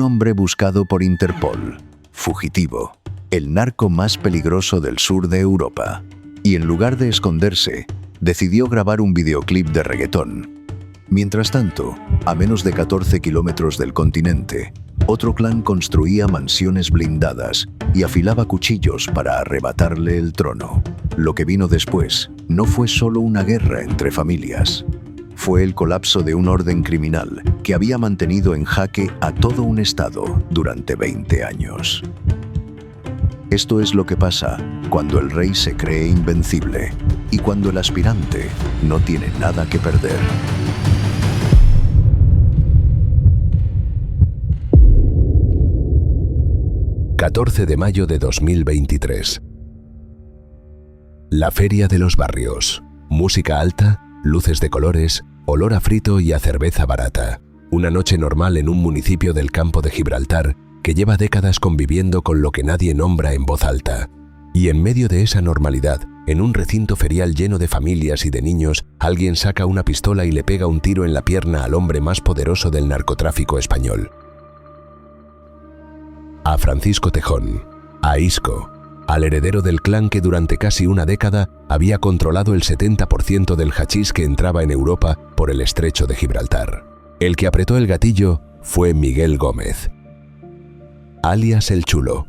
hombre buscado por Interpol, fugitivo, el narco más peligroso del sur de Europa. Y en lugar de esconderse, decidió grabar un videoclip de reggaetón. Mientras tanto, a menos de 14 kilómetros del continente, otro clan construía mansiones blindadas y afilaba cuchillos para arrebatarle el trono. Lo que vino después no fue solo una guerra entre familias. Fue el colapso de un orden criminal que había mantenido en jaque a todo un estado durante 20 años. Esto es lo que pasa cuando el rey se cree invencible y cuando el aspirante no tiene nada que perder. ...14 de mayo de 2023... La Feria de los Barrios. Música alta, luces de colores, olor a frito y a cerveza barata. Una noche normal en un municipio del Campo de Gibraltar que lleva décadas conviviendo con lo que nadie nombra en voz alta. Y en medio de esa normalidad, en un recinto ferial lleno de familias y de niños, alguien saca una pistola y le pega un tiro en la pierna al hombre más poderoso del narcotráfico español. A Francisco Tejón, a Isco, al heredero del clan que durante casi una década había controlado el 70% del hachís que entraba en Europa por el estrecho de Gibraltar. El que apretó el gatillo fue Miguel Gómez, alias El Chulo.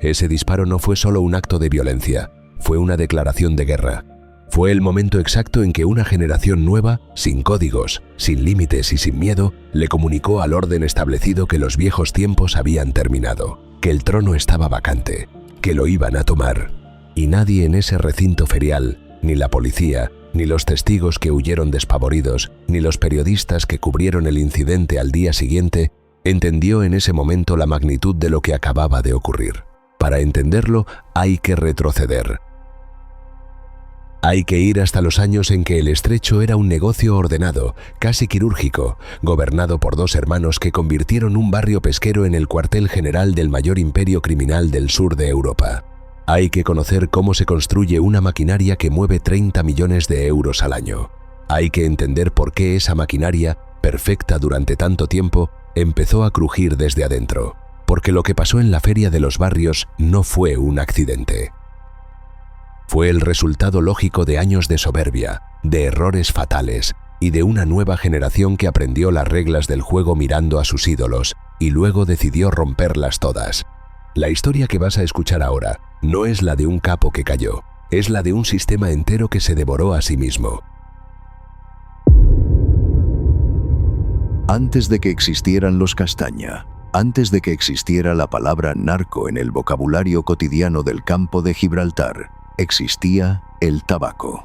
Ese disparo no fue solo un acto de violencia, fue una declaración de guerra. Fue el momento exacto en que una generación nueva, sin códigos, sin límites y sin miedo, le comunicó al orden establecido que los viejos tiempos habían terminado, que el trono estaba vacante, que lo iban a tomar. Y nadie en ese recinto ferial, ni la policía, ni los testigos que huyeron despavoridos, ni los periodistas que cubrieron el incidente al día siguiente, entendió en ese momento la magnitud de lo que acababa de ocurrir. Para entenderlo, hay que retroceder. Hay que ir hasta los años en que el estrecho era un negocio ordenado, casi quirúrgico, gobernado por dos hermanos que convirtieron un barrio pesquero en el cuartel general del mayor imperio criminal del sur de Europa. Hay que conocer cómo se construye una maquinaria que mueve 30 millones de euros al año. Hay que entender por qué esa maquinaria, perfecta durante tanto tiempo, empezó a crujir desde adentro. Porque lo que pasó en la Feria de los Barrios no fue un accidente. Fue el resultado lógico de años de soberbia, de errores fatales y de una nueva generación que aprendió las reglas del juego mirando a sus ídolos y luego decidió romperlas todas. La historia que vas a escuchar ahora no es la de un capo que cayó, es la de un sistema entero que se devoró a sí mismo. Antes de que existieran los Castaña, antes de que existiera la palabra narco en el vocabulario cotidiano del Campo de Gibraltar, existía el tabaco.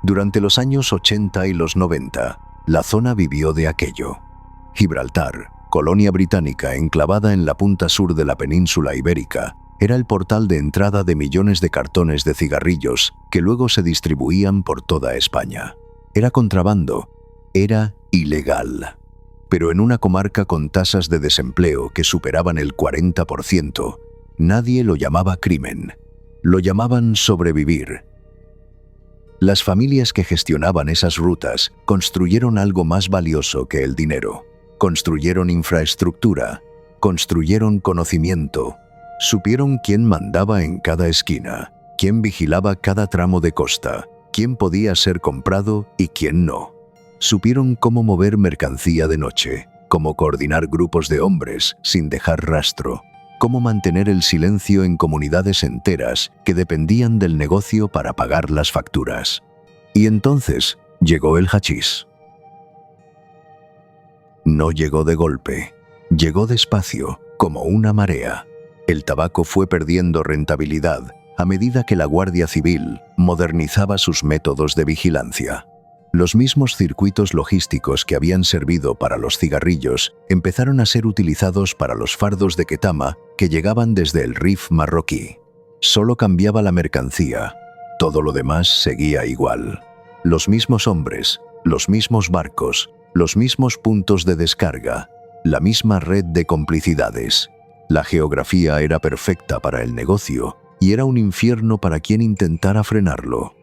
Durante los años 80 y los 90, la zona vivió de aquello. Gibraltar, colonia británica enclavada en la punta sur de la península ibérica, era el portal de entrada de millones de cartones de cigarrillos que luego se distribuían por toda España. Era contrabando, era ilegal. Pero en una comarca con tasas de desempleo que superaban el 40%, nadie lo llamaba crimen. Lo llamaban sobrevivir. Las familias que gestionaban esas rutas construyeron algo más valioso que el dinero. Construyeron infraestructura, construyeron conocimiento, supieron quién mandaba en cada esquina, quién vigilaba cada tramo de costa, quién podía ser comprado y quién no. Supieron cómo mover mercancía de noche, cómo coordinar grupos de hombres sin dejar rastro, cómo mantener el silencio en comunidades enteras que dependían del negocio para pagar las facturas. Y entonces llegó el hachís. No llegó de golpe, llegó despacio, como una marea. El tabaco fue perdiendo rentabilidad a medida que la Guardia Civil modernizaba sus métodos de vigilancia. Los mismos circuitos logísticos que habían servido para los cigarrillos empezaron a ser utilizados para los fardos de ketama que llegaban desde el Rif marroquí. Solo cambiaba la mercancía, todo lo demás seguía igual. Los mismos hombres, los mismos barcos, los mismos puntos de descarga, la misma red de complicidades. La geografía era perfecta para el negocio y era un infierno para quien intentara frenarlo.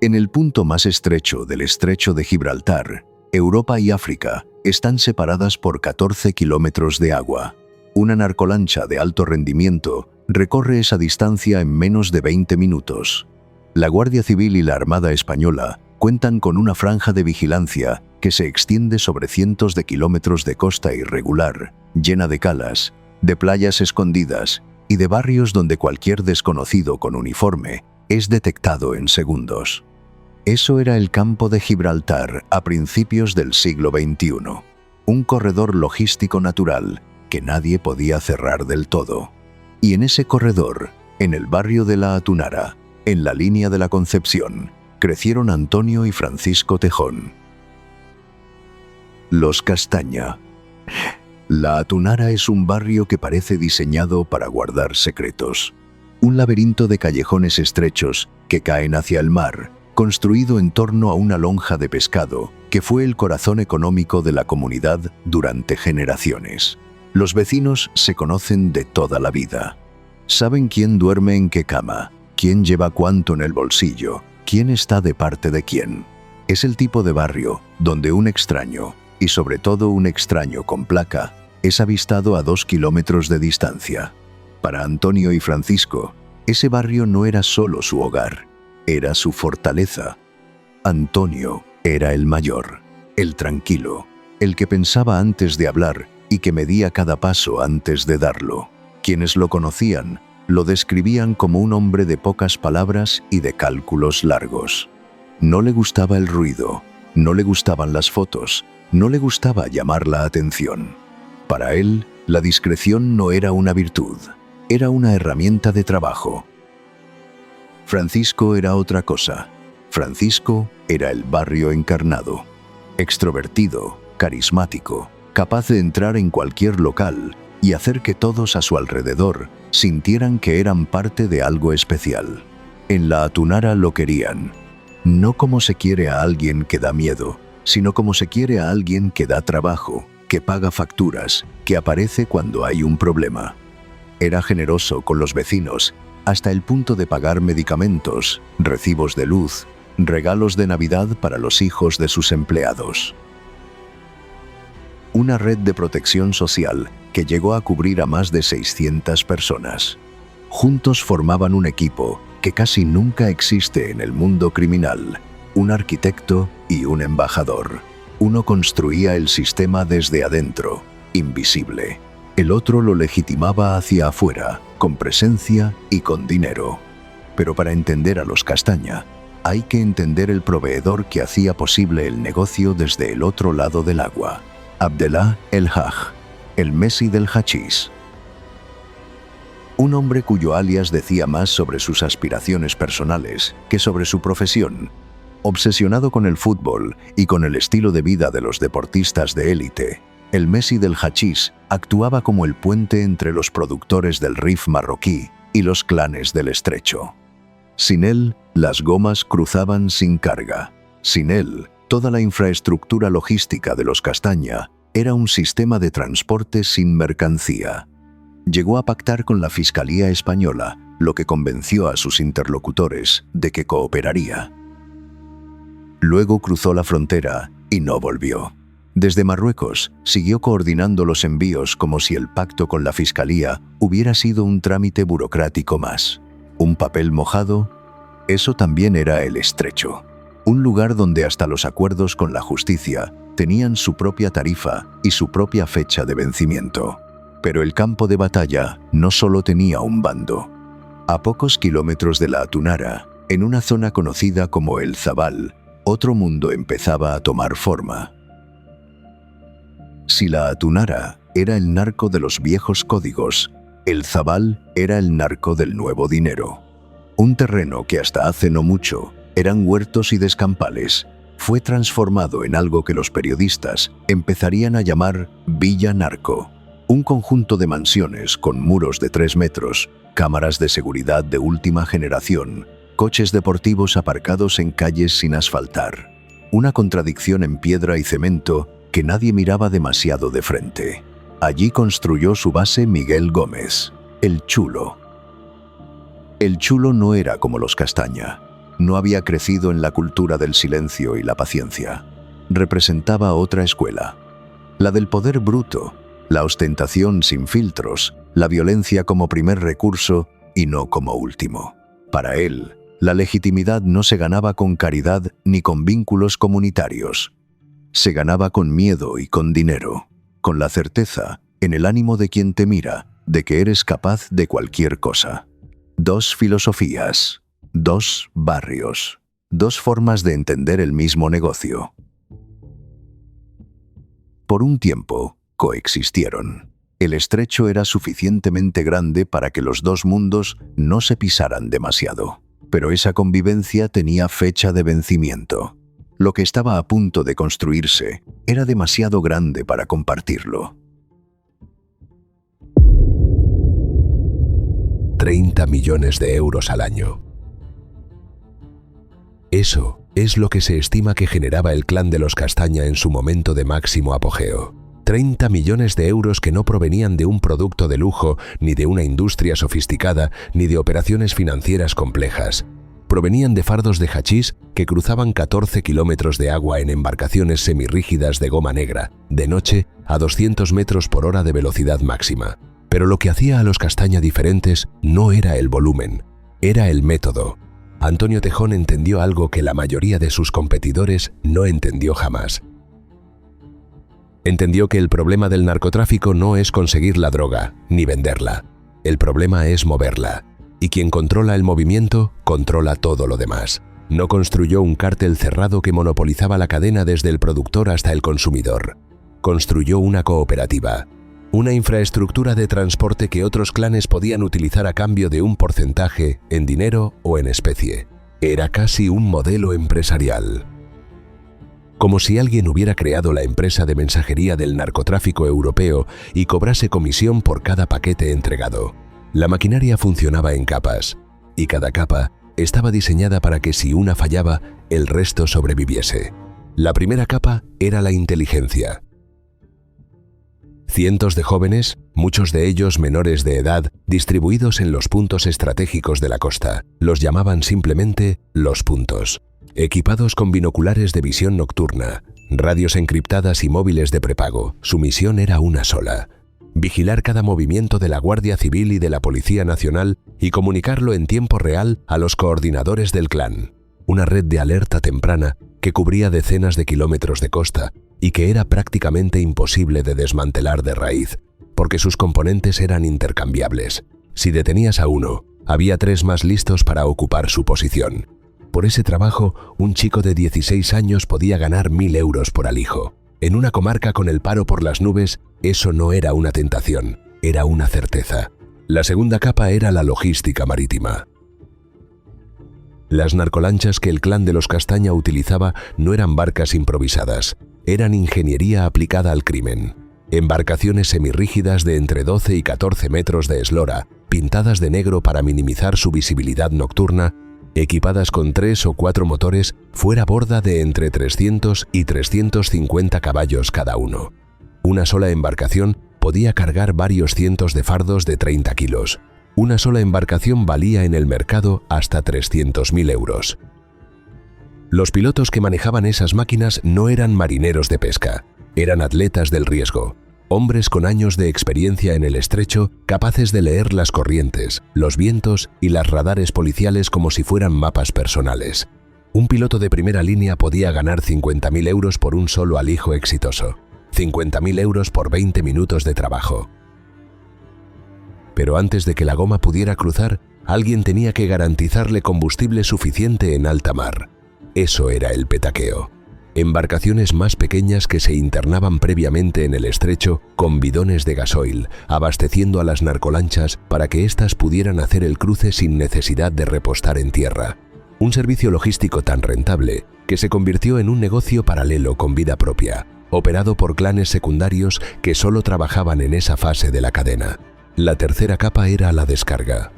En el punto más estrecho del estrecho de Gibraltar, Europa y África están separadas por 14 kilómetros de agua. Una narcolancha de alto rendimiento recorre esa distancia en menos de 20 minutos. La Guardia Civil y la Armada Española cuentan con una franja de vigilancia que se extiende sobre cientos de kilómetros de costa irregular, llena de calas, de playas escondidas y de barrios donde cualquier desconocido con uniforme es detectado en segundos. Eso era el campo de Gibraltar a principios del siglo XXI, un corredor logístico natural que nadie podía cerrar del todo. Y en ese corredor, en el barrio de La Atunara, en la línea de la Concepción, crecieron Antonio y Francisco Tejón. Los Castaña. La Atunara es un barrio que parece diseñado para guardar secretos. Un laberinto de callejones estrechos que caen hacia el mar, construido en torno a una lonja de pescado que fue el corazón económico de la comunidad durante generaciones. Los vecinos se conocen de toda la vida. Saben quién duerme en qué cama, quién lleva cuánto en el bolsillo, quién está de parte de quién. Es el tipo de barrio donde un extraño, y sobre todo un extraño con placa, es avistado a 2 kilómetros de distancia. Para Antonio y Francisco, ese barrio no era solo su hogar, era su fortaleza. Antonio era el mayor, el tranquilo, el que pensaba antes de hablar y que medía cada paso antes de darlo. Quienes lo conocían lo describían como un hombre de pocas palabras y de cálculos largos. No le gustaba el ruido, no le gustaban las fotos, no le gustaba llamar la atención. Para él, la discreción no era una virtud, era una herramienta de trabajo. Francisco era otra cosa. Francisco era el barrio encarnado. Extrovertido, carismático, capaz de entrar en cualquier local y hacer que todos a su alrededor sintieran que eran parte de algo especial. En La Atunara lo querían, no como se quiere a alguien que da miedo, sino como se quiere a alguien que da trabajo, que paga facturas, que aparece cuando hay un problema. Era generoso con los vecinos, hasta el punto de pagar medicamentos, recibos de luz, regalos de Navidad para los hijos de sus empleados. Una red de protección social que llegó a cubrir a más de 600 personas. Juntos formaban un equipo que casi nunca existe en el mundo criminal, un arquitecto y un embajador. Uno construía el sistema desde adentro, invisible. El otro lo legitimaba hacia afuera, con presencia y con dinero. Pero para entender a los Castaña, hay que entender el proveedor que hacía posible el negocio desde el otro lado del agua. Abdellah El Haj, el Messi del hachís. Un hombre cuyo alias decía más sobre sus aspiraciones personales que sobre su profesión. Obsesionado con el fútbol y con el estilo de vida de los deportistas de élite, el Messi del hachís actuaba como el puente entre los productores del Rif marroquí y los clanes del estrecho. Sin él, las gomas cruzaban sin carga. Sin él, toda la infraestructura logística de los Castaña era un sistema de transporte sin mercancía. Llegó a pactar con la Fiscalía Española, lo que convenció a sus interlocutores de que cooperaría. Luego cruzó la frontera y no volvió. Desde Marruecos siguió coordinando los envíos como si el pacto con la Fiscalía hubiera sido un trámite burocrático más. Un papel mojado, eso también era el estrecho. Un lugar donde hasta los acuerdos con la justicia tenían su propia tarifa y su propia fecha de vencimiento. Pero el campo de batalla no solo tenía un bando. A pocos kilómetros de La Atunara, en una zona conocida como El Zabal, otro mundo empezaba a tomar forma. Si La Atunara era el narco de los viejos códigos, El Zabal era el narco del nuevo dinero. Un terreno que hasta hace no mucho eran huertos y descampales, fue transformado en algo que los periodistas empezarían a llamar Villa Narco. Un conjunto de mansiones con muros de 3 metros, cámaras de seguridad de última generación, coches deportivos aparcados en calles sin asfaltar. Una contradicción en piedra y cemento que nadie miraba demasiado de frente. Allí construyó su base Miguel Gómez, el Chulo. El Chulo no era como los Castaña. No había crecido en la cultura del silencio y la paciencia. representaba otra escuela, la del poder bruto, la ostentación sin filtros, la violencia como primer recurso y no como último. Para él, la legitimidad no se ganaba con caridad ni con vínculos comunitarios. Se ganaba con miedo y con dinero, con la certeza, en el ánimo de quien te mira, de que eres capaz de cualquier cosa. Dos filosofías, dos barrios, dos formas de entender el mismo negocio. Por un tiempo, coexistieron. El estrecho era suficientemente grande para que los dos mundos no se pisaran demasiado. Pero esa convivencia tenía fecha de vencimiento. Lo que estaba a punto de construirse era demasiado grande para compartirlo. 30 millones de euros al año. Eso es lo que se estima que generaba el clan de los Castaña en su momento de máximo apogeo. 30 millones de euros que no provenían de un producto de lujo, ni de una industria sofisticada, ni de operaciones financieras complejas. Provenían de fardos de hachís que cruzaban 14 kilómetros de agua en embarcaciones semirrígidas de goma negra, de noche a 200 metros por hora de velocidad máxima. Pero lo que hacía a los Castaña diferentes no era el volumen, era el método. Antonio Tejón entendió algo que la mayoría de sus competidores no entendió jamás. Entendió que el problema del narcotráfico no es conseguir la droga, ni venderla. El problema es moverla. Y quien controla el movimiento, controla todo lo demás. No construyó un cártel cerrado que monopolizaba la cadena desde el productor hasta el consumidor. Construyó una cooperativa. Una infraestructura de transporte que otros clanes podían utilizar a cambio de un porcentaje, en dinero o en especie. Era casi un modelo empresarial. Como si alguien hubiera creado la empresa de mensajería del narcotráfico europeo y cobrase comisión por cada paquete entregado. La maquinaria funcionaba en capas, y cada capa estaba diseñada para que si una fallaba, el resto sobreviviese. La primera capa era la inteligencia. Cientos de jóvenes, muchos de ellos menores de edad, distribuidos en los puntos estratégicos de la costa, los llamaban simplemente los puntos. Equipados con binoculares de visión nocturna, radios encriptadas y móviles de prepago, su misión era una sola: vigilar cada movimiento de la Guardia Civil y de la Policía Nacional y comunicarlo en tiempo real a los coordinadores del clan. Una red de alerta temprana que cubría decenas de kilómetros de costa y que era prácticamente imposible de desmantelar de raíz, porque sus componentes eran intercambiables. Si detenías a uno, había 3 más listos para ocupar su posición. Por ese trabajo, un chico de 16 años podía ganar 1.000 euros por alijo. En una comarca con el paro por las nubes, eso no era una tentación, era una certeza. La segunda capa era la logística marítima. Las narcolanchas que el clan de los Castaña utilizaba no eran barcas improvisadas, eran ingeniería aplicada al crimen. Embarcaciones semirrígidas de entre 12 y 14 metros de eslora, pintadas de negro para minimizar su visibilidad nocturna, equipadas con 3 o 4 motores fuera borda de entre 300 y 350 caballos cada uno. Una sola embarcación podía cargar varios cientos de fardos de 30 kilos. Una sola embarcación valía en el mercado hasta 300.000 euros. Los pilotos que manejaban esas máquinas no eran marineros de pesca, eran atletas del riesgo. Hombres con años de experiencia en el estrecho, capaces de leer las corrientes, los vientos y las radares policiales como si fueran mapas personales. Un piloto de primera línea podía ganar 50.000 euros por un solo alijo exitoso, 50.000 euros por 20 minutos de trabajo. Pero antes de que la goma pudiera cruzar, alguien tenía que garantizarle combustible suficiente en alta mar. Eso era el petaqueo. Embarcaciones más pequeñas que se internaban previamente en el estrecho con bidones de gasoil, abasteciendo a las narcolanchas para que éstas pudieran hacer el cruce sin necesidad de repostar en tierra. Un servicio logístico tan rentable que se convirtió en un negocio paralelo con vida propia, operado por clanes secundarios que solo trabajaban en esa fase de la cadena. La tercera capa era la descarga.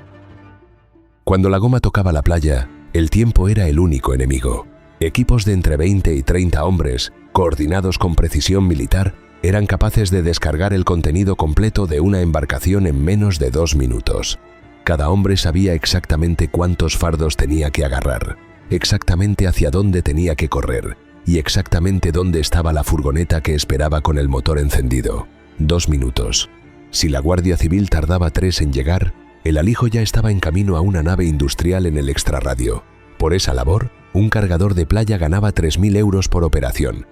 Cuando la goma tocaba la playa, el tiempo era el único enemigo. Equipos de entre 20 y 30 hombres, coordinados con precisión militar, eran capaces de descargar el contenido completo de una embarcación en menos de 2 minutos. Cada hombre sabía exactamente cuántos fardos tenía que agarrar, exactamente hacia dónde tenía que correr, y exactamente dónde estaba la furgoneta que esperaba con el motor encendido. 2 minutos. Si la Guardia Civil tardaba 3 en llegar, el alijo ya estaba en camino a una nave industrial en el extrarradio. Por esa labor, un cargador de playa ganaba 3.000 euros por operación.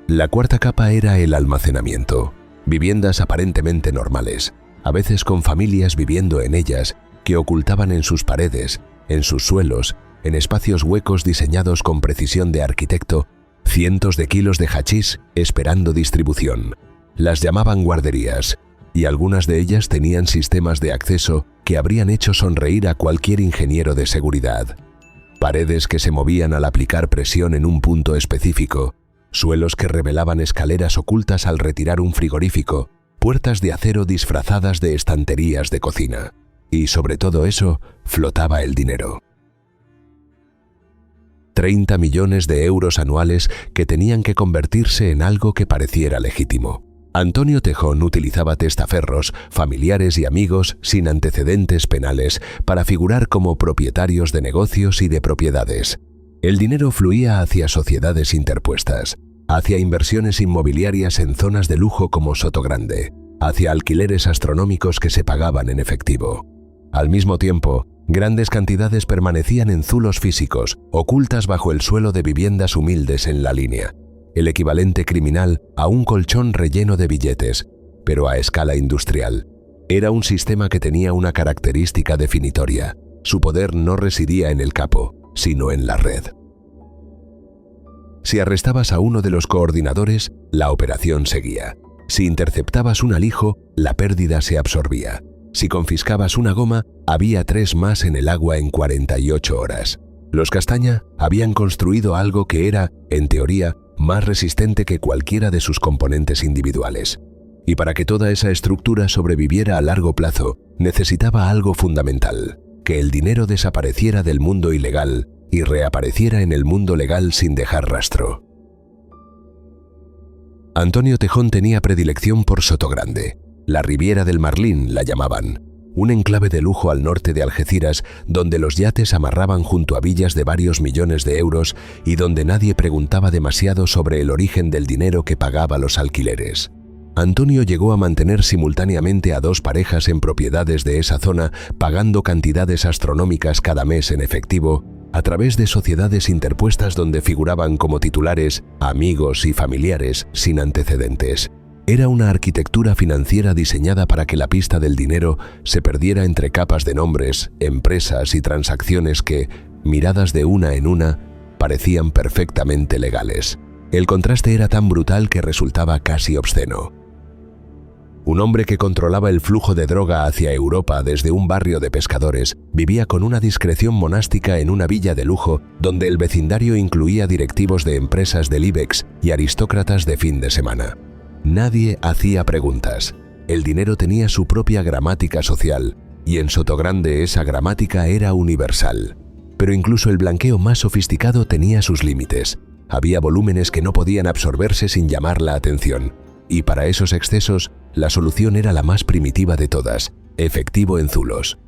La cuarta capa era el almacenamiento. Viviendas aparentemente normales, a veces con familias viviendo en ellas, que ocultaban en sus paredes, en sus suelos, en espacios huecos diseñados con precisión de arquitecto, cientos de kilos de hachís esperando distribución. Las llamaban guarderías, y algunas de ellas tenían sistemas de acceso que habrían hecho sonreír a cualquier ingeniero de seguridad. Paredes que se movían al aplicar presión en un punto específico, suelos que revelaban escaleras ocultas al retirar un frigorífico, puertas de acero disfrazadas de estanterías de cocina. Y sobre todo eso, flotaba el dinero. 30 millones de euros anuales que tenían que convertirse en algo que pareciera legítimo. Antonio Tejón utilizaba testaferros, familiares y amigos sin antecedentes penales para figurar como propietarios de negocios y de propiedades. El dinero fluía hacia sociedades interpuestas, hacia inversiones inmobiliarias en zonas de lujo como Sotogrande, hacia alquileres astronómicos que se pagaban en efectivo. Al mismo tiempo, grandes cantidades permanecían en zulos físicos, ocultas bajo el suelo de viviendas humildes en la línea, el equivalente criminal a un colchón relleno de billetes, pero a escala industrial. Era un sistema que tenía una característica definitoria. Su poder no residía en el capo, sino en la red. Si arrestabas a uno de los coordinadores, la operación seguía. Si interceptabas un alijo, la pérdida se absorbía. Si confiscabas una goma, había 3 más en el agua en 48 horas. Los Castaña habían construido algo que era, en teoría, más resistente que cualquiera de sus componentes individuales. Y para que toda esa estructura sobreviviera a largo plazo, necesitaba algo fundamental: que el dinero desapareciera del mundo ilegal y reapareciera en el mundo legal sin dejar rastro. Antonio Tejón tenía predilección por Sotogrande. La Riviera del Marlín la llamaban, un enclave de lujo al norte de Algeciras donde los yates amarraban junto a villas de varios millones de euros y donde nadie preguntaba demasiado sobre el origen del dinero que pagaba los alquileres. Antonio llegó a mantener simultáneamente a 2 parejas en propiedades de esa zona, pagando cantidades astronómicas cada mes en efectivo, a través de sociedades interpuestas donde figuraban como titulares amigos y familiares sin antecedentes. Era una arquitectura financiera diseñada para que la pista del dinero se perdiera entre capas de nombres, empresas y transacciones que, miradas de una en una, parecían perfectamente legales. El contraste era tan brutal que resultaba casi obsceno. Un hombre que controlaba el flujo de droga hacia Europa desde un barrio de pescadores vivía con una discreción monástica en una villa de lujo donde el vecindario incluía directivos de empresas del IBEX y aristócratas de fin de semana. Nadie hacía preguntas. El dinero tenía su propia gramática social, y en Sotogrande esa gramática era universal. Pero incluso el blanqueo más sofisticado tenía sus límites. Había volúmenes que no podían absorberse sin llamar la atención. Y para esos excesos, la solución era la más primitiva de todas: efectivo en zulos.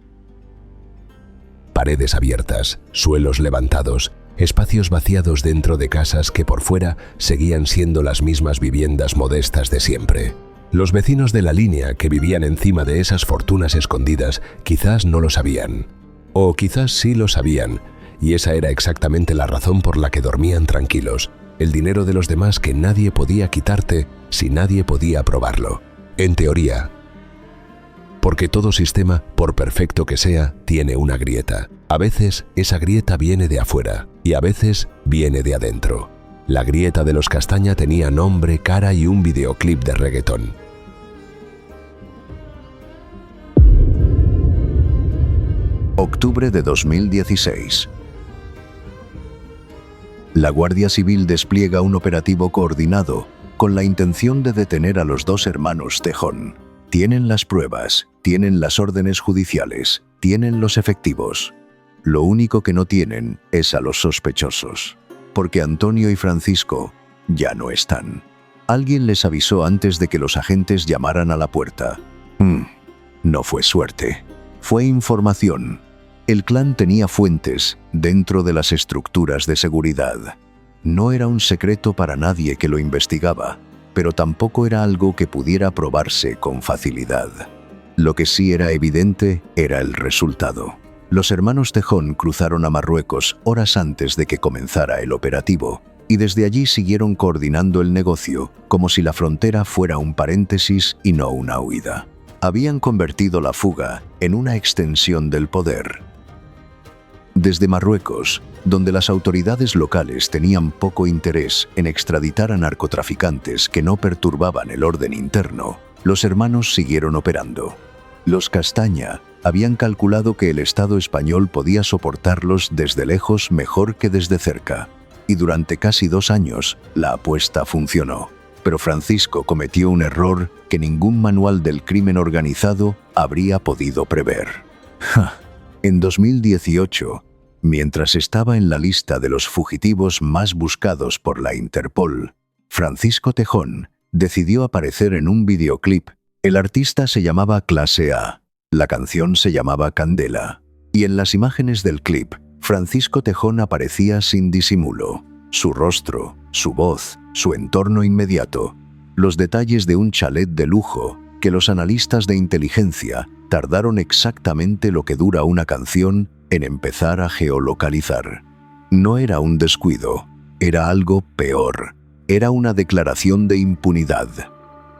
Paredes abiertas, suelos levantados, espacios vaciados dentro de casas que por fuera seguían siendo las mismas viviendas modestas de siempre. Los vecinos de la línea que vivían encima de esas fortunas escondidas quizás no lo sabían. O quizás sí lo sabían, y esa era exactamente la razón por la que dormían tranquilos: el dinero de los demás que nadie podía quitarte si nadie podía probarlo. En teoría. Porque todo sistema, por perfecto que sea, tiene una grieta. A veces esa grieta viene de afuera y a veces viene de adentro. La grieta de los Castaña tenía nombre, cara y un videoclip de reggaetón. Octubre de 2016. La Guardia Civil despliega un operativo coordinado con la intención de detener a los 2 hermanos Tejón. Tienen las pruebas, tienen las órdenes judiciales, tienen los efectivos. Lo único que no tienen es a los sospechosos, porque Antonio y Francisco ya no están. Alguien les avisó antes de que los agentes llamaran a la puerta. No fue suerte, fue información. El clan tenía fuentes dentro de las estructuras de seguridad. No era un secreto para nadie que lo investigaba, pero tampoco era algo que pudiera probarse con facilidad. Lo que sí era evidente era el resultado. Los hermanos Tejón cruzaron a Marruecos horas antes de que comenzara el operativo, y desde allí siguieron coordinando el negocio como si la frontera fuera un paréntesis y no una huida. Habían convertido la fuga en una extensión del poder. Desde Marruecos, donde las autoridades locales tenían poco interés en extraditar a narcotraficantes que no perturbaban el orden interno, los hermanos siguieron operando. Los Castaña habían calculado que el Estado español podía soportarlos desde lejos mejor que desde cerca, y durante casi 2 años la apuesta funcionó. Pero Francisco cometió un error que ningún manual del crimen organizado habría podido prever. En 2018, mientras estaba en la lista de los fugitivos más buscados por la Interpol, Francisco Tejón decidió aparecer en un videoclip. El artista se llamaba Clase A, la canción se llamaba Candela, y en las imágenes del clip, Francisco Tejón aparecía sin disimulo. Su rostro, su voz, su entorno inmediato, los detalles de un chalet de lujo que los analistas de inteligencia tardaron exactamente lo que dura una canción en empezar a geolocalizar. No era un descuido, era algo peor, era una declaración de impunidad.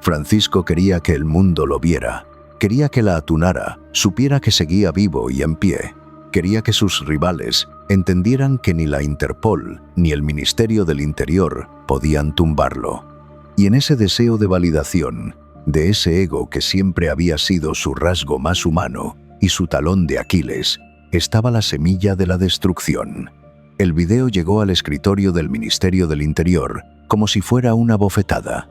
Francisco quería que el mundo lo viera, quería que la atunara supiera que seguía vivo y en pie, quería que sus rivales entendieran que ni la Interpol ni el Ministerio del Interior podían tumbarlo. Y en ese deseo de validación, de ese ego que siempre había sido su rasgo más humano y su talón de Aquiles, estaba la semilla de la destrucción. El video llegó al escritorio del Ministerio del Interior como si fuera una bofetada.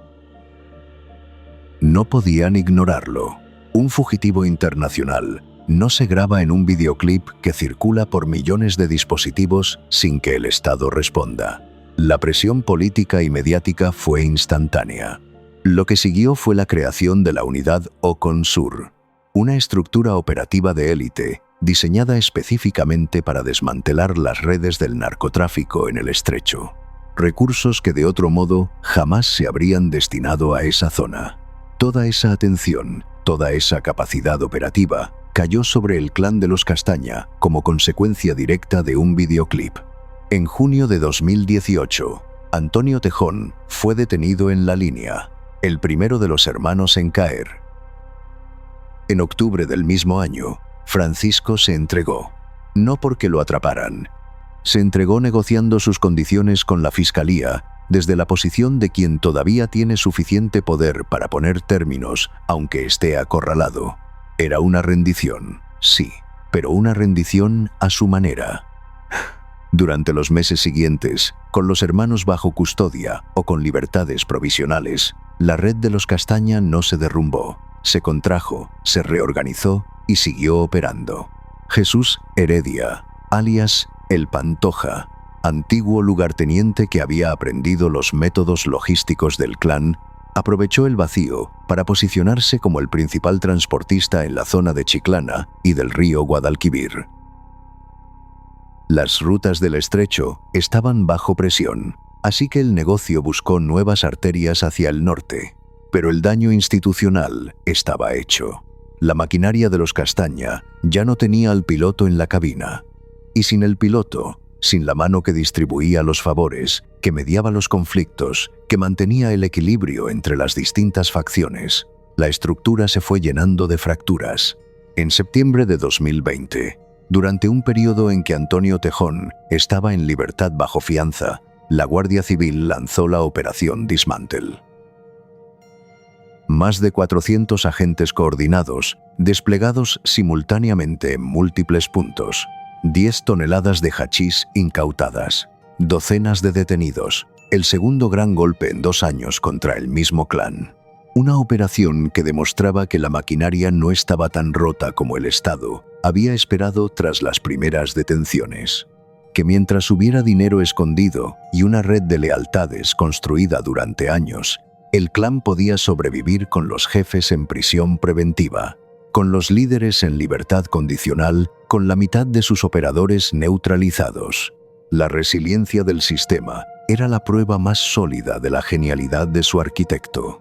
No podían ignorarlo. Un fugitivo internacional no se graba en un videoclip que circula por millones de dispositivos sin que el Estado responda. La presión política y mediática fue instantánea. Lo que siguió fue la creación de la unidad OCONSUR, una estructura operativa de élite diseñada específicamente para desmantelar las redes del narcotráfico en el estrecho. Recursos que de otro modo jamás se habrían destinado a esa zona. Toda esa atención, toda esa capacidad operativa cayó sobre el clan de los Castaña como consecuencia directa de un videoclip. En junio de 2018, Antonio Tejón fue detenido en La Línea, el primero de los hermanos en caer. En octubre del mismo año, Francisco se entregó, no porque lo atraparan. Se entregó negociando sus condiciones con la Fiscalía desde la posición de quien todavía tiene suficiente poder para poner términos, aunque esté acorralado. Era una rendición, sí, pero una rendición a su manera. Durante los meses siguientes, con los hermanos bajo custodia o con libertades provisionales, la red de los Castaña no se derrumbó, se contrajo, se reorganizó y siguió operando. Jesús Heredia, alias El Pantoja, antiguo lugarteniente que había aprendido los métodos logísticos del clan, aprovechó el vacío para posicionarse como el principal transportista en la zona de Chiclana y del río Guadalquivir. Las rutas del estrecho estaban bajo presión, así que el negocio buscó nuevas arterias hacia el norte, pero el daño institucional estaba hecho. La maquinaria de los Castaña ya no tenía al piloto en la cabina, y sin el piloto, sin la mano que distribuía los favores, que mediaba los conflictos, que mantenía el equilibrio entre las distintas facciones, la estructura se fue llenando de fracturas. En septiembre de 2020, durante un periodo en que Antonio Tejón estaba en libertad bajo fianza, la Guardia Civil lanzó la Operación Dismantle. Más de 400 agentes coordinados, desplegados simultáneamente en múltiples puntos, 10 toneladas de hachís incautadas, docenas de detenidos, el segundo gran golpe en 2 años contra el mismo clan. Una operación que demostraba que la maquinaria no estaba tan rota como el Estado había esperado tras las primeras detenciones. Que mientras hubiera dinero escondido y una red de lealtades construida durante años, el clan podía sobrevivir con los jefes en prisión preventiva, con los líderes en libertad condicional, con la mitad de sus operadores neutralizados. La resiliencia del sistema era la prueba más sólida de la genialidad de su arquitecto.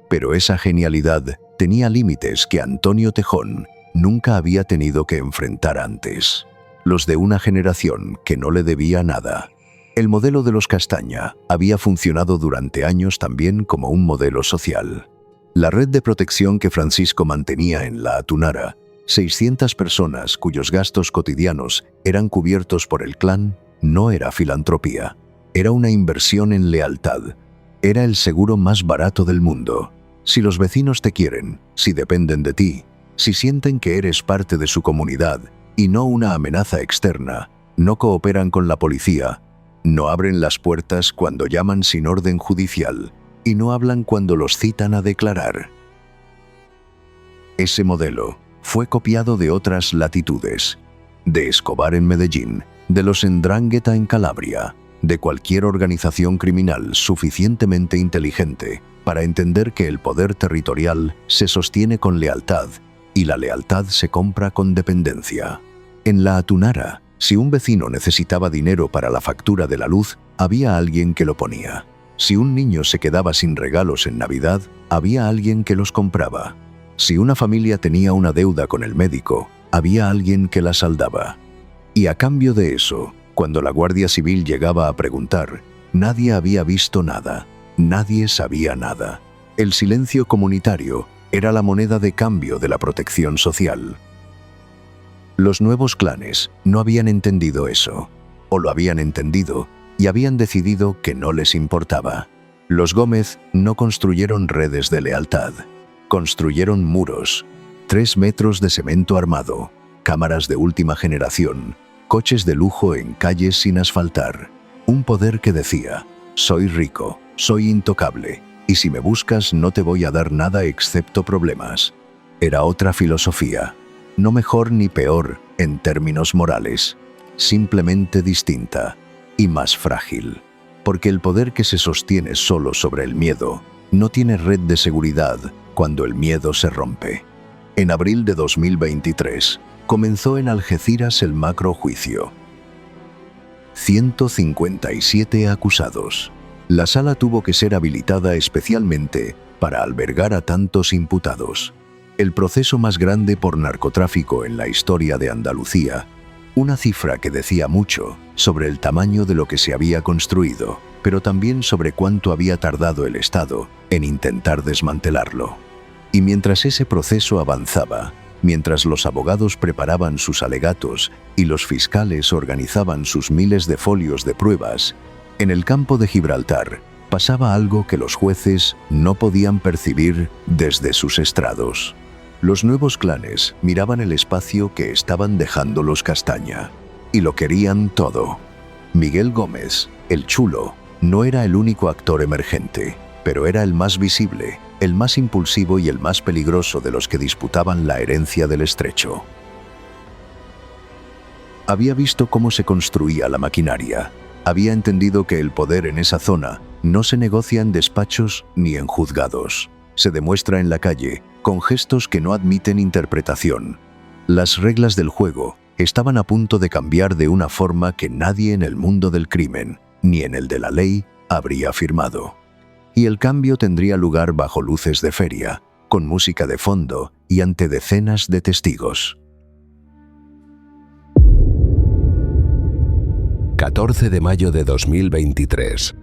Pero esa genialidad tenía límites que Antonio Tejón nunca había tenido que enfrentar antes, los de una generación que no le debía nada. El modelo de los Castaña había funcionado durante años también como un modelo social. La red de protección que Francisco mantenía en La Atunara, 600 personas cuyos gastos cotidianos eran cubiertos por el clan, no era filantropía, era una inversión en lealtad, era el seguro más barato del mundo. Si los vecinos te quieren, si dependen de ti, si sienten que eres parte de su comunidad y no una amenaza externa, no cooperan con la policía, no abren las puertas cuando llaman sin orden judicial y no hablan cuando los citan a declarar. Ese modelo fue copiado de otras latitudes, de Escobar en Medellín, de los Ndrangheta en Calabria, de cualquier organización criminal suficientemente inteligente para entender que el poder territorial se sostiene con lealtad y la lealtad se compra con dependencia. En La Atunara, si un vecino necesitaba dinero para la factura de la luz, había alguien que lo ponía. Si un niño se quedaba sin regalos en Navidad, había alguien que los compraba. Si una familia tenía una deuda con el médico, había alguien que la saldaba. Y a cambio de eso, cuando la Guardia Civil llegaba a preguntar, nadie había visto nada, nadie sabía nada. El silencio comunitario era la moneda de cambio de la protección social. Los nuevos clanes no habían entendido eso, o lo habían entendido y habían decidido que no les importaba. Los Gómez no construyeron redes de lealtad, construyeron muros, 3 metros de cemento armado, cámaras de última generación, coches de lujo en calles sin asfaltar. Un poder que decía, soy rico, soy intocable, y si me buscas no te voy a dar nada excepto problemas. Era otra filosofía, no mejor ni peor en términos morales, simplemente distinta y más frágil, porque el poder que se sostiene solo sobre el miedo no tiene red de seguridad cuando el miedo se rompe. En abril de 2023, comenzó en Algeciras el macrojuicio. 157 acusados. La sala tuvo que ser habilitada especialmente para albergar a tantos imputados. El proceso más grande por narcotráfico en la historia de Andalucía, una cifra que decía mucho sobre el tamaño de lo que se había construido, pero también sobre cuánto había tardado el Estado en intentar desmantelarlo. Y mientras ese proceso avanzaba, mientras los abogados preparaban sus alegatos y los fiscales organizaban sus miles de folios de pruebas, en el campo de Gibraltar pasaba algo que los jueces no podían percibir desde sus estrados. Los nuevos clanes miraban el espacio que estaban dejando los Castaña y lo querían todo. Miguel Gómez, el chulo, no era el único actor emergente, pero era el más visible, el más impulsivo y el más peligroso de los que disputaban la herencia del estrecho. Había visto cómo se construía la maquinaria. Había entendido que el poder en esa zona no se negocia en despachos ni en juzgados. Se demuestra en la calle, con gestos que no admiten interpretación. Las reglas del juego estaban a punto de cambiar de una forma que nadie en el mundo del crimen, ni en el de la ley, habría firmado. Y el cambio tendría lugar bajo luces de feria, con música de fondo y ante decenas de testigos. 14 de mayo de 2023.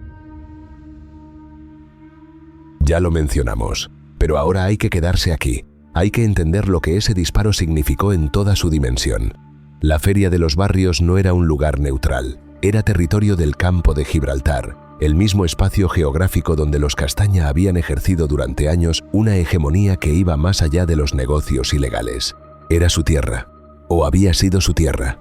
Ya lo mencionamos, pero ahora hay que quedarse aquí. Hay que entender lo que ese disparo significó en toda su dimensión. La Feria de los Barrios no era un lugar neutral, era territorio del Campo de Gibraltar, el mismo espacio geográfico donde los Castaña habían ejercido durante años una hegemonía que iba más allá de los negocios ilegales. Era su tierra, o había sido su tierra.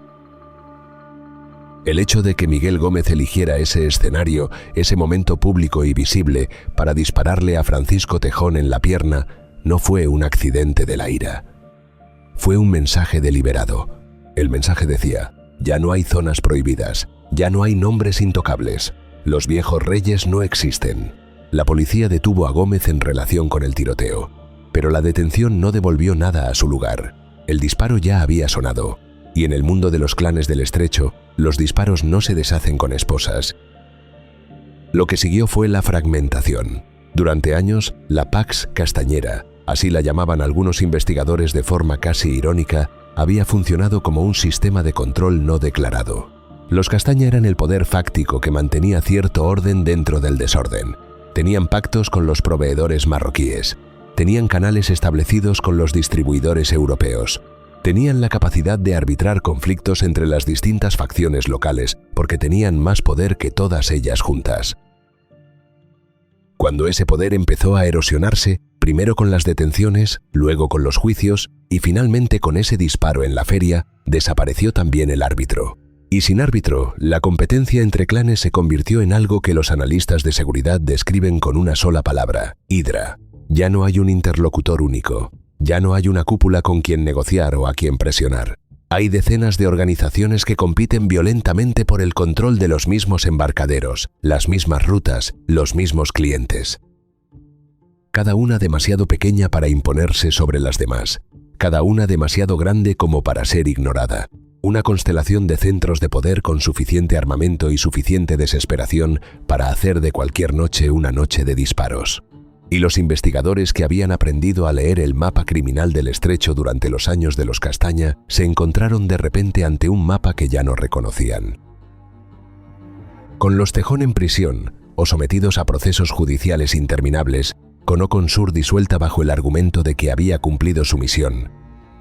El hecho de que Miguel Gómez eligiera ese escenario, ese momento público y visible para dispararle a Francisco Tejón en la pierna, no fue un accidente de la ira. Fue un mensaje deliberado. El mensaje decía, ya no hay zonas prohibidas, ya no hay nombres intocables, los viejos reyes no existen. La policía detuvo a Gómez en relación con el tiroteo, pero la detención no devolvió nada a su lugar. El disparo ya había sonado. Y en el mundo de los clanes del estrecho, los disparos no se deshacen con esposas. Lo que siguió fue la fragmentación. Durante años, la Pax Castañera, así la llamaban algunos investigadores de forma casi irónica, había funcionado como un sistema de control no declarado. Los Castaña eran el poder fáctico que mantenía cierto orden dentro del desorden. Tenían pactos con los proveedores marroquíes. Tenían canales establecidos con los distribuidores europeos. Tenían la capacidad de arbitrar conflictos entre las distintas facciones locales porque tenían más poder que todas ellas juntas. Cuando ese poder empezó a erosionarse, primero con las detenciones, luego con los juicios y finalmente con ese disparo en la feria, desapareció también el árbitro. Y sin árbitro, la competencia entre clanes se convirtió en algo que los analistas de seguridad describen con una sola palabra: hidra. Ya no hay un interlocutor único. Ya no hay una cúpula con quien negociar o a quien presionar. Hay decenas de organizaciones que compiten violentamente por el control de los mismos embarcaderos, las mismas rutas, los mismos clientes. Cada una demasiado pequeña para imponerse sobre las demás. Cada una demasiado grande como para ser ignorada. Una constelación de centros de poder con suficiente armamento y suficiente desesperación para hacer de cualquier noche una noche de disparos. Y los investigadores que habían aprendido a leer el mapa criminal del estrecho durante los años de los Castaña se encontraron de repente ante un mapa que ya no reconocían. Con los Tejón en prisión o sometidos a procesos judiciales interminables, con Oconsur disuelta bajo el argumento de que había cumplido su misión,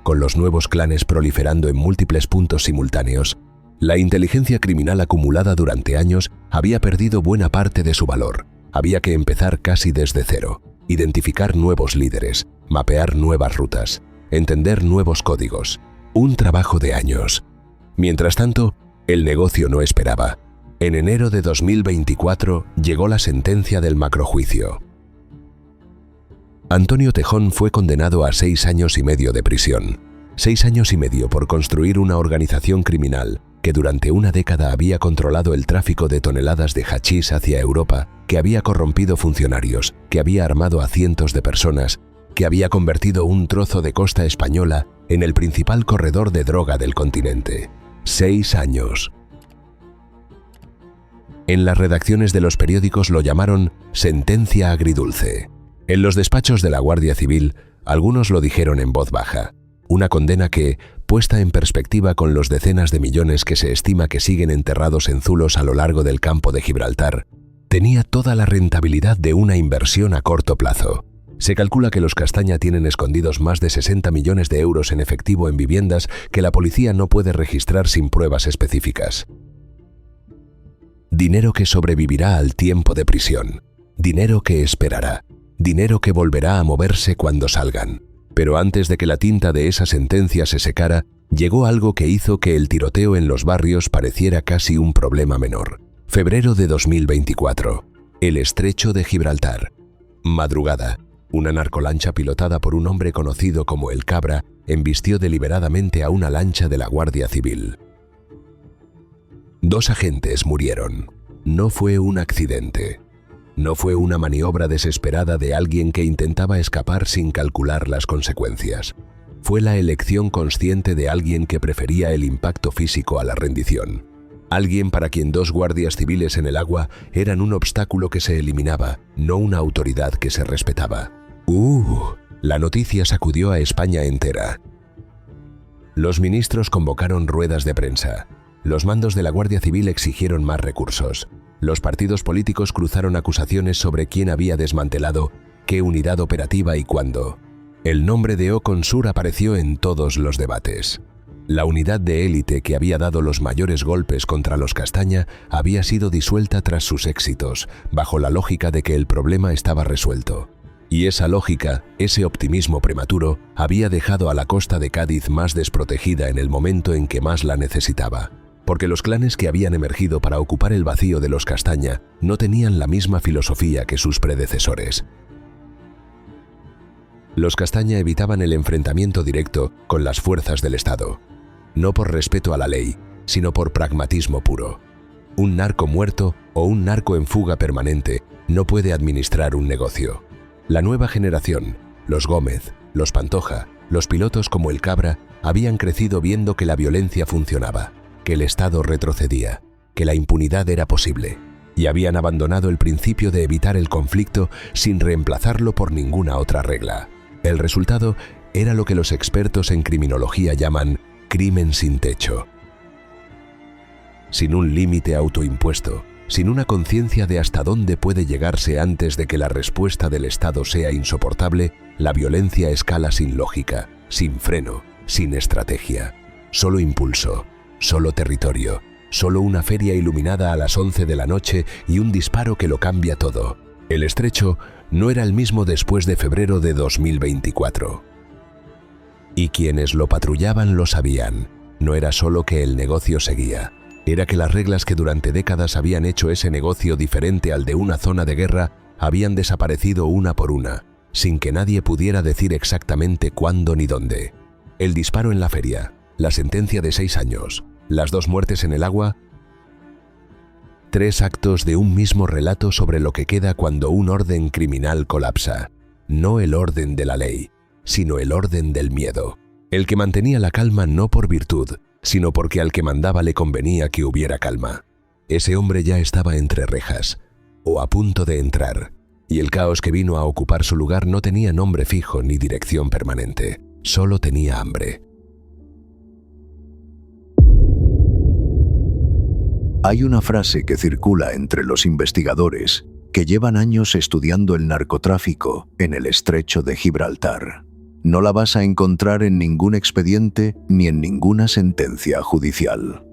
con los nuevos clanes proliferando en múltiples puntos simultáneos, la inteligencia criminal acumulada durante años había perdido buena parte de su valor. Había que empezar casi desde cero, identificar nuevos líderes, mapear nuevas rutas, entender nuevos códigos. Un trabajo de años. Mientras tanto, el negocio no esperaba. En enero de 2024 llegó la sentencia del macrojuicio. Antonio Tejón fue condenado a 6 años y medio de prisión. 6 años y medio por construir una organización criminal que durante una década había controlado el tráfico de toneladas de hachís hacia Europa, que había corrompido funcionarios, que había armado a cientos de personas, que había convertido un trozo de costa española en el principal corredor de droga del continente. 6 años. En las redacciones de los periódicos lo llamaron sentencia agridulce. En los despachos de la Guardia Civil, algunos lo dijeron en voz baja. Una condena que, puesta en perspectiva con los decenas de millones que se estima que siguen enterrados en zulos a lo largo del campo de Gibraltar, tenía toda la rentabilidad de una inversión a corto plazo. Se calcula que los Castaña tienen escondidos más de 60 millones de euros en efectivo en viviendas que la policía no puede registrar sin pruebas específicas. Dinero que sobrevivirá al tiempo de prisión. Dinero que esperará. Dinero que volverá a moverse cuando salgan. Pero antes de que la tinta de esa sentencia se secara, llegó algo que hizo que el tiroteo en los barrios pareciera casi un problema menor. Febrero de 2024. El estrecho de Gibraltar. Madrugada. Una narcolancha pilotada por un hombre conocido como El Cabra embistió deliberadamente a una lancha de la Guardia Civil. 2 agentes murieron. No fue un accidente. No fue una maniobra desesperada de alguien que intentaba escapar sin calcular las consecuencias. Fue la elección consciente de alguien que prefería el impacto físico a la rendición. Alguien para quien 2 guardias civiles en el agua eran un obstáculo que se eliminaba, no una autoridad que se respetaba. La noticia sacudió a España entera. Los ministros convocaron ruedas de prensa. Los mandos de la Guardia Civil exigieron más recursos. Los partidos políticos cruzaron acusaciones sobre quién había desmantelado, qué unidad operativa y cuándo. El nombre de Oconsur apareció en todos los debates. La unidad de élite que había dado los mayores golpes contra los Castaña había sido disuelta tras sus éxitos, bajo la lógica de que el problema estaba resuelto. Y esa lógica, ese optimismo prematuro, había dejado a la costa de Cádiz más desprotegida en el momento en que más la necesitaba. Porque los clanes que habían emergido para ocupar el vacío de los Castaña no tenían la misma filosofía que sus predecesores. Los Castaña evitaban el enfrentamiento directo con las fuerzas del Estado, no por respeto a la ley, sino por pragmatismo puro. Un narco muerto o un narco en fuga permanente no puede administrar un negocio. La nueva generación, los Gómez, los Pantoja, los pilotos como El Cabra, habían crecido viendo que la violencia funcionaba, que el Estado retrocedía, que la impunidad era posible. y habían abandonado el principio de evitar el conflicto sin reemplazarlo por ninguna otra regla. El resultado era lo que los expertos en criminología llaman crimen sin techo. Sin un límite autoimpuesto, sin una conciencia de hasta dónde puede llegarse antes de que la respuesta del Estado sea insoportable, la violencia escala sin lógica, sin freno, sin estrategia. Solo impulso, solo territorio, solo una feria iluminada a las 11 de la noche y un disparo que lo cambia todo. El estrecho no era el mismo después de febrero de 2024. Y quienes lo patrullaban lo sabían. No era solo que el negocio seguía, era que las reglas que durante décadas habían hecho ese negocio diferente al de una zona de guerra habían desaparecido una por una, sin que nadie pudiera decir exactamente cuándo ni dónde. El disparo en la feria, la sentencia de 6 años, las 2 muertes en el agua. 3 actos de un mismo relato sobre lo que queda cuando un orden criminal colapsa. No el orden de la ley, sino el orden del miedo. El que mantenía la calma no por virtud, sino porque al que mandaba le convenía que hubiera calma. Ese hombre ya estaba entre rejas, o a punto de entrar, y el caos que vino a ocupar su lugar no tenía nombre fijo ni dirección permanente, solo tenía hambre. Hay una frase que circula entre los investigadores que llevan años estudiando el narcotráfico en el estrecho de Gibraltar. No la vas a encontrar en ningún expediente ni en ninguna sentencia judicial.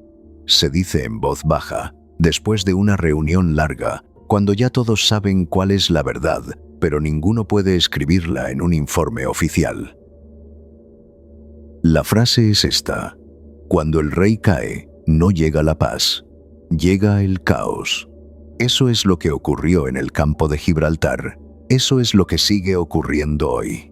Se dice en voz baja, después de una reunión larga, cuando ya todos saben cuál es la verdad, pero ninguno puede escribirla en un informe oficial. La frase es esta: cuando el rey cae, no llega la paz, llega el caos. Eso es lo que ocurrió en el campo de Gibraltar. Eso es lo que sigue ocurriendo hoy.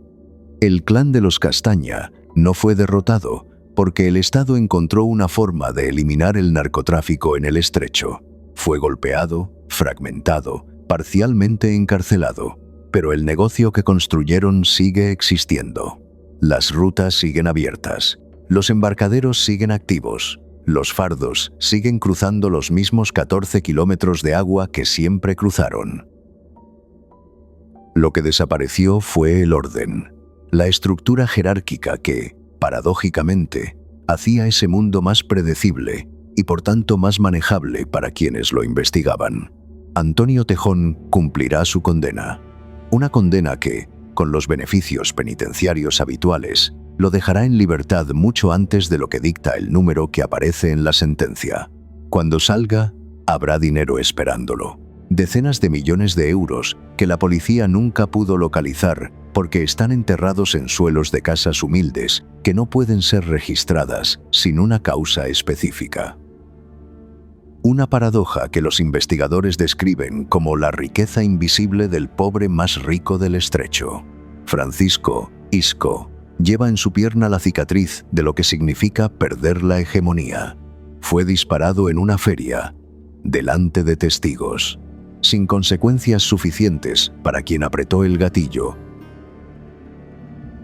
El clan de los Castaña no fue derrotado porque el Estado encontró una forma de eliminar el narcotráfico en el estrecho. Fue golpeado, fragmentado, parcialmente encarcelado, pero el negocio que construyeron sigue existiendo. Las rutas siguen abiertas, los embarcaderos siguen activos, los fardos siguen cruzando los mismos 14 kilómetros de agua que siempre cruzaron. Lo que desapareció fue el orden, la estructura jerárquica que, paradójicamente, hacía ese mundo más predecible y por tanto más manejable para quienes lo investigaban. Antonio Tejón cumplirá su condena. Una condena que, con los beneficios penitenciarios habituales, lo dejará en libertad mucho antes de lo que dicta el número que aparece en la sentencia. Cuando salga, habrá dinero esperándolo. Decenas de millones de euros que la policía nunca pudo localizar porque están enterrados en suelos de casas humildes que no pueden ser registradas sin una causa específica. Una paradoja que los investigadores describen como la riqueza invisible del pobre más rico del estrecho. Francisco Isco lleva en su pierna la cicatriz de lo que significa perder la hegemonía. Fue disparado en una feria, delante de testigos, sin consecuencias suficientes para quien apretó el gatillo.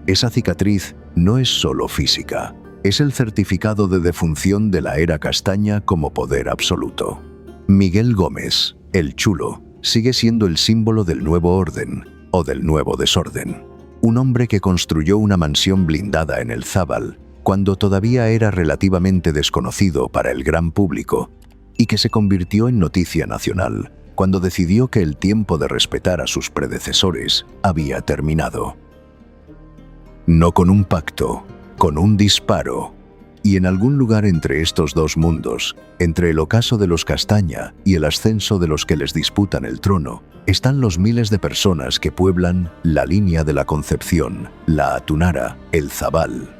Esa cicatriz no es solo física, es el certificado de defunción de la era Castaña como poder absoluto. Miguel Gómez, el Chulo, sigue siendo el símbolo del nuevo orden o del nuevo desorden. Un hombre que construyó una mansión blindada en el Zábal cuando todavía era relativamente desconocido para el gran público y que se convirtió en noticia nacional cuando decidió que el tiempo de respetar a sus predecesores había terminado. No con un pacto, con un disparo. Y en algún lugar entre estos dos mundos, entre el ocaso de los Castaña y el ascenso de los que les disputan el trono, están los miles de personas que pueblan la línea de la Concepción, la Atunara, el Zábal.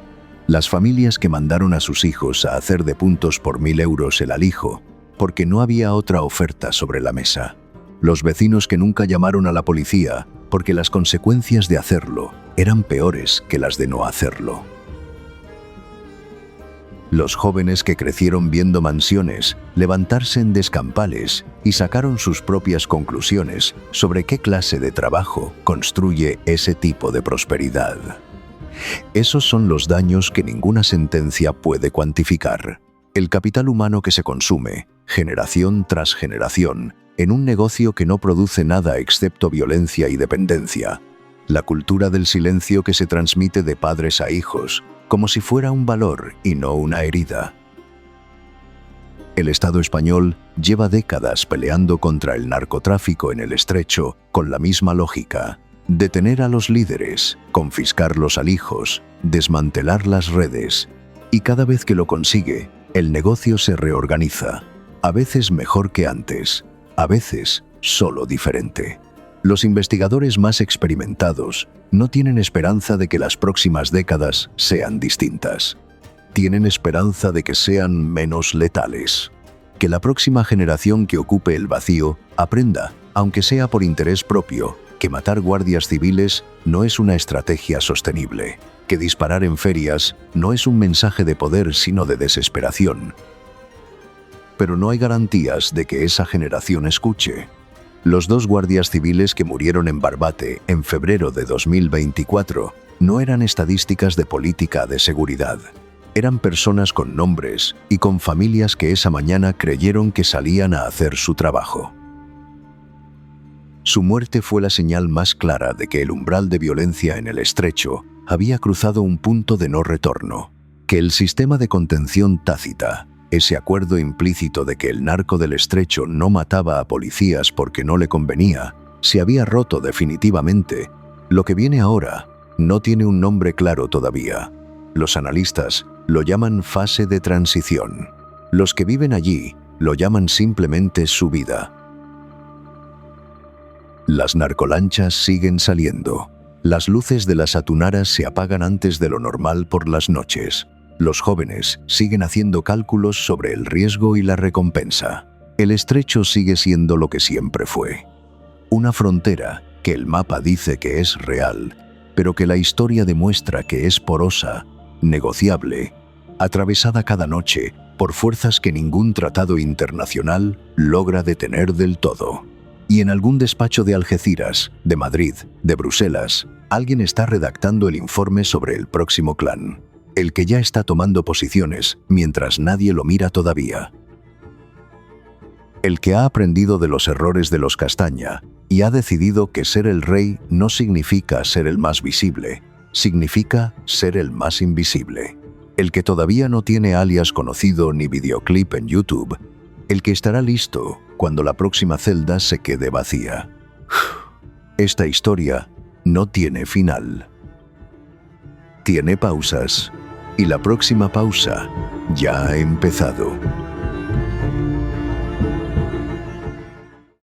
Las familias que mandaron a sus hijos a hacer de puntos por 1000 euros el alijo, porque no había otra oferta sobre la mesa. Los vecinos que nunca llamaron a la policía, porque las consecuencias de hacerlo eran peores que las de no hacerlo. Los jóvenes que crecieron viendo mansiones levantarse en descampales y sacaron sus propias conclusiones sobre qué clase de trabajo construye ese tipo de prosperidad. Esos son los daños que ninguna sentencia puede cuantificar. El capital humano que se consume, generación tras generación, en un negocio que no produce nada excepto violencia y dependencia. La cultura del silencio que se transmite de padres a hijos, como si fuera un valor y no una herida. El Estado español lleva décadas peleando contra el narcotráfico en el Estrecho con la misma lógica: detener a los líderes, confiscar los alijos, desmantelar las redes. Y cada vez que lo consigue, el negocio se reorganiza, a veces mejor que antes, a veces solo diferente. Los investigadores más experimentados no tienen esperanza de que las próximas décadas sean distintas. Tienen esperanza de que sean menos letales. Que la próxima generación que ocupe el vacío aprenda, aunque sea por interés propio, que matar guardias civiles no es una estrategia sostenible. Que disparar en ferias no es un mensaje de poder sino de desesperación. Pero no hay garantías de que esa generación escuche. Los 2 guardias civiles que murieron en Barbate en febrero de 2024 no eran estadísticas de política de seguridad. Eran personas con nombres y con familias que esa mañana creyeron que salían a hacer su trabajo. Su muerte fue la señal más clara de que el umbral de violencia en el Estrecho había cruzado un punto de no retorno, que el sistema de contención tácita, ese acuerdo implícito de que el narco del Estrecho no mataba a policías porque no le convenía, se había roto definitivamente. Lo que viene ahora no tiene un nombre claro todavía. Los analistas lo llaman fase de transición. Los que viven allí lo llaman simplemente su vida. Las narcolanchas siguen saliendo. Las luces de las atunaras se apagan antes de lo normal por las noches. Los jóvenes siguen haciendo cálculos sobre el riesgo y la recompensa. El Estrecho sigue siendo lo que siempre fue. Una frontera que el mapa dice que es real, pero que la historia demuestra que es porosa, negociable, atravesada cada noche por fuerzas que ningún tratado internacional logra detener del todo. Y en algún despacho de Algeciras, de Madrid, de Bruselas, alguien está redactando el informe sobre el próximo clan, el que ya está tomando posiciones mientras nadie lo mira todavía. El que ha aprendido de los errores de los Castaña y ha decidido que ser el rey no significa ser el más visible, significa ser el más invisible. El que todavía no tiene alias conocido ni videoclip en YouTube. El que estará listo cuando la próxima celda se quede vacía. Esta historia no tiene final. Tiene pausas, y la próxima pausa ya ha empezado.